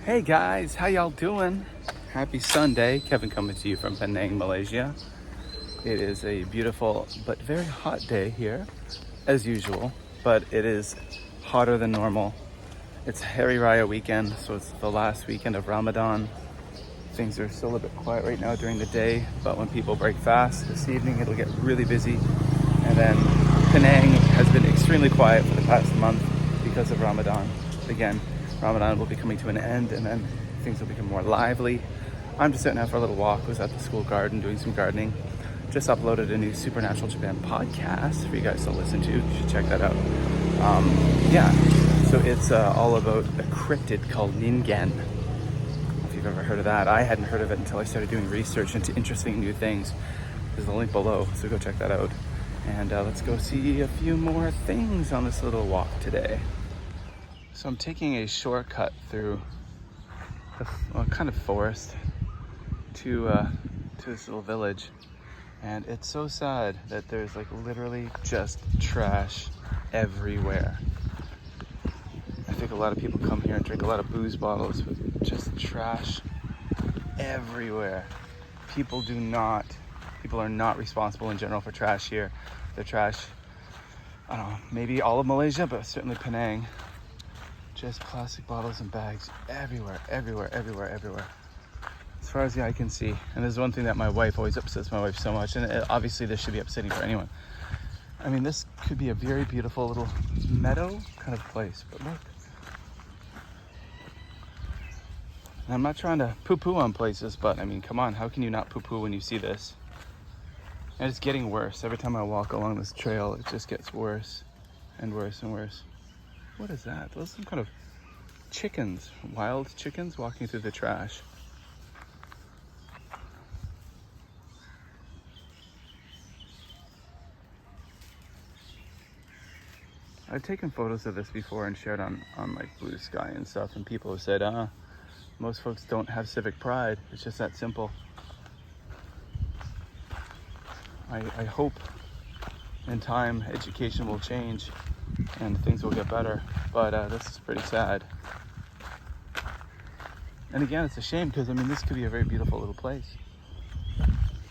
Hey guys, how y'all doing? Happy Sunday. Kevin coming to you from Penang, Malaysia. It is a beautiful but very hot day here, as usual, but it is hotter than normal. It's Hari Raya weekend, so it's the last weekend of Ramadan. Things are still a bit quiet right now during the day, but when people break fast this evening, it'll get really busy. And then Penang has been extremely quiet for the past month because of Ramadan. Again, Ramadan will be coming to an end and then things will become more lively. I'm just sitting out for a little walk. Was at the school garden doing some gardening. Just uploaded a new Supernatural Japan podcast for you guys to listen to. You should check that out. So it's all about a cryptid called Ningen. If you've ever heard of that. I hadn't heard of it until I started doing research into interesting new things. There's a link below, so go check that out. And let's go see a few more things on this little walk today. So I'm taking a shortcut through the kind of forest to this little village. And it's so sad that there's like literally just trash everywhere. I think a lot of people come here and drink a lot of booze bottles, but just trash everywhere. People are not responsible in general for trash here. The trash, I don't know, maybe all of Malaysia, but certainly Penang. Just plastic bottles and bags everywhere. As far as the eye can see. And there's one thing that my wife always upsets my wife so much, and obviously this should be upsetting for anyone. I mean, this could be a very beautiful little meadow kind of place, but look. And I'm not trying to poo-poo on places, but I mean, come on, how can you not poo-poo when you see this? And it's getting worse. Every time I walk along this trail, it just gets worse and worse and worse. What is that? Those are some kind of chickens, wild chickens walking through the trash. I've taken photos of this before and shared on like Blue Sky and stuff, and people have said, most folks don't have civic pride. It's just that simple. I hope in time education will change and things will get better, but this is pretty sad. And again, it's a shame because I mean this could be a very beautiful little place.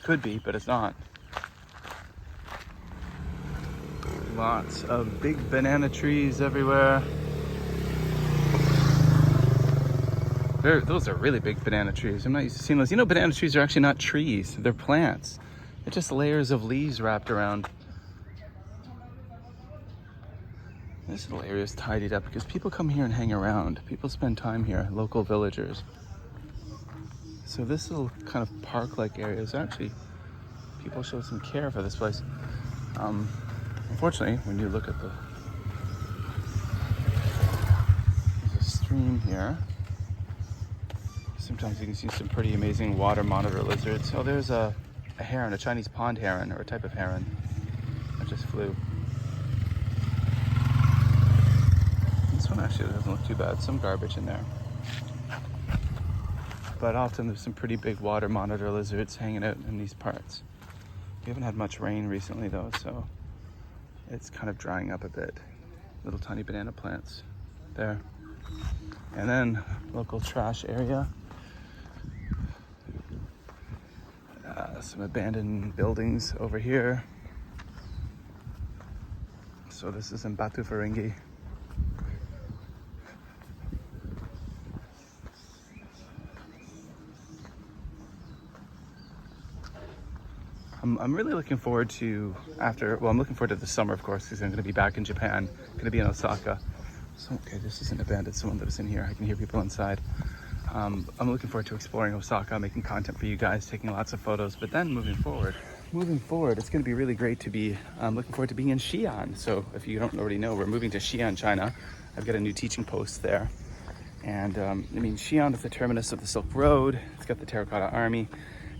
Could be, but it's not. Lots of big banana trees everywhere. Those are really big banana trees. I'm not used to seeing those. You know, banana trees are actually not trees, they're plants. They're just layers of leaves wrapped around. This little area is tidied up because people come here and hang around. People spend time here, local villagers. So this little kind of park-like area is actually, people show some care for this place. Unfortunately, when you look at there's a stream here. Sometimes you can see some pretty amazing water monitor lizards. Oh, there's a heron, a Chinese pond heron, or a type of heron that just flew. This one actually doesn't look too bad. Some garbage in there. But often there's some pretty big water monitor lizards hanging out in these parts. We haven't had much rain recently though, so it's kind of drying up a bit. Little tiny banana plants there. And then local trash area. Some abandoned buildings over here. So this is in Batu Ferringhi. I'm really looking forward to I'm looking forward to the summer, of course, because I'm going to be back in Japan. I'm going to be in Osaka. So, okay, this isn't abandoned. Someone lives in here. I can hear people inside. I'm looking forward to exploring Osaka, making content for you guys, taking lots of photos. But then moving forward, it's going to be really great to be, I'm looking forward to being in Xi'an. So if you don't already know, we're moving to Xi'an, China. I've got a new teaching post there. And Xi'an is the terminus of the Silk Road. It's got the Terracotta Army.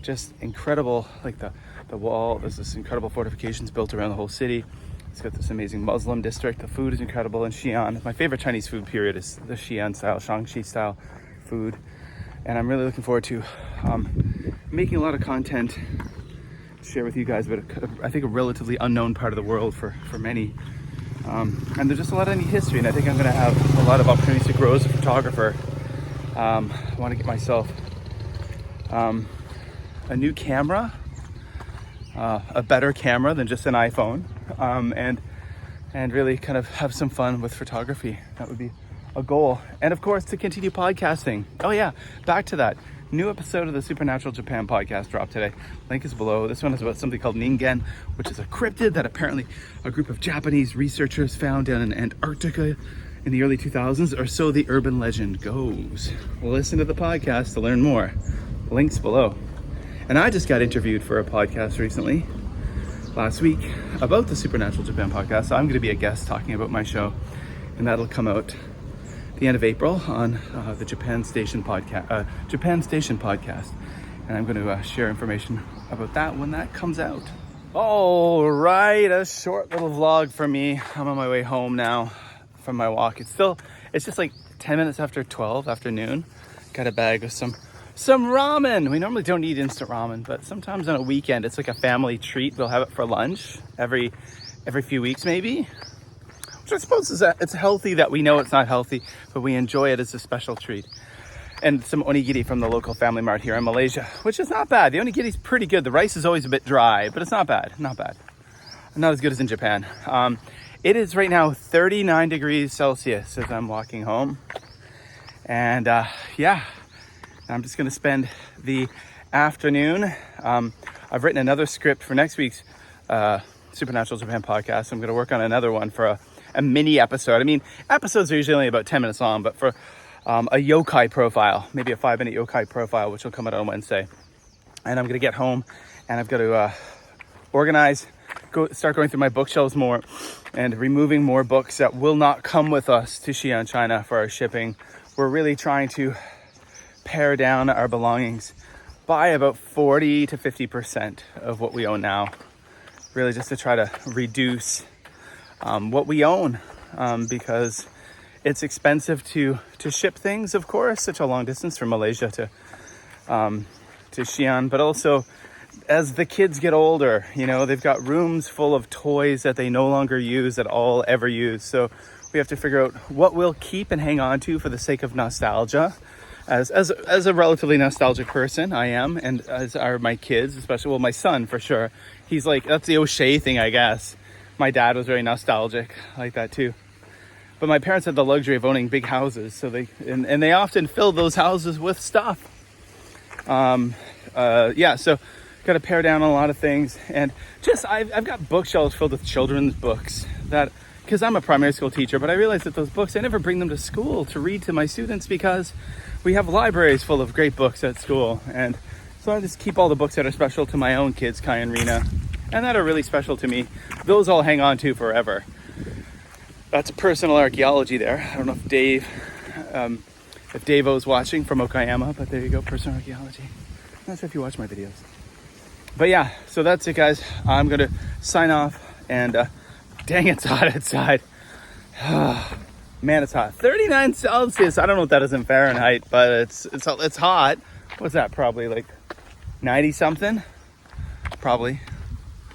Just incredible, like the wall, there's this incredible fortifications built around the whole city. It's got this amazing Muslim district. The food is incredible in Xi'an. My favorite Chinese food period is the Xi'an style, Shaanxi style food. And I'm really looking forward to making a lot of content to share with you guys about, I think, a relatively unknown part of the world for many. And there's just a lot of neat history, and I think I'm gonna have a lot of opportunities to grow as a photographer I want to get myself a new camera, a better camera than just an iPhone, and really kind of have some fun with photography. That would be a goal. And of course, to continue podcasting. Oh yeah, back to that. New episode of the Supernatural Japan podcast dropped today. Link is below. This one is about something called Ningen, which is a cryptid that apparently a group of Japanese researchers found down in Antarctica in the early 2000s, or so the urban legend goes. Listen to the podcast to learn more. Links below. And I just got interviewed for a podcast recently, last week, about the Supernatural Japan podcast. So I'm going to be a guest talking about my show, and that'll come out the end of April on the Japan Station podcast. And I'm going to share information about that when that comes out. All right, a short little vlog for me. I'm on my way home now from my walk. It's just like 10 minutes after 12 afternoon. Got a bag of some ramen. We normally don't eat instant ramen, but sometimes on a weekend it's like a family treat. We'll have it for lunch every few weeks maybe. Which I suppose is it's healthy that we know it's not healthy, but we enjoy it as a special treat. And some onigiri from the local family mart here in Malaysia, which is not bad. The onigiri's pretty good. The rice is always a bit dry, but it's not bad. Not bad. Not as good as in Japan. It is right now 39 degrees Celsius as I'm walking home. And yeah, I'm just going to spend the afternoon. I've written another script for next week's Supernatural Japan podcast. I'm going to work on another one for a mini episode. I mean, episodes are usually only about 10 minutes long, but for a yokai profile, maybe a 5-minute yokai profile, which will come out on Wednesday. And I'm going to get home and I've got to organize, start going through my bookshelves more and removing more books that will not come with us to Xi'an, China for our shipping. We're really trying to pare down our belongings by about 40 to 50% of what we own now. Really just to try to reduce what we own, because it's expensive to ship things, of course, such a long distance from Malaysia to Xi'an, but also as the kids get older, you know, they've got rooms full of toys that they no longer use at all, ever use. So we have to figure out what we'll keep and hang on to for the sake of nostalgia. As a relatively nostalgic person, I am, and as are my kids, especially, well, my son for sure. He's like, that's the O'Shea thing, I guess. My dad was very nostalgic like that too. But my parents had the luxury of owning big houses, so they often filled those houses with stuff. Yeah, so got to pare down on a lot of things, and just I've got bookshelves filled with children's books that, because I'm a primary school teacher, but I realized that those books, I never bring them to school to read to my students because we have libraries full of great books at school. And so I just keep all the books that are special to my own kids, Kai and Rena, and that are really special to me. Those I'll hang on to forever. That's personal archaeology there. I don't know if Dave-O's watching from Okayama, but there you go, personal archaeology. I'm not sure if you watch my videos. But yeah, so that's it, guys. I'm going to sign off, and dang, it's hot outside. Man, it's hot. 39 Celsius. I don't know what that is in Fahrenheit, but it's hot. What's that? Probably like 90 something? Probably.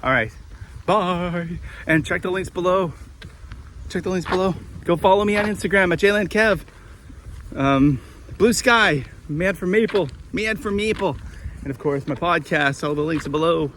All right. Bye. And check the links below. Go follow me on Instagram at JLandKev. Blue Sky. Mad for Maple. And of course, my podcast. All the links are below.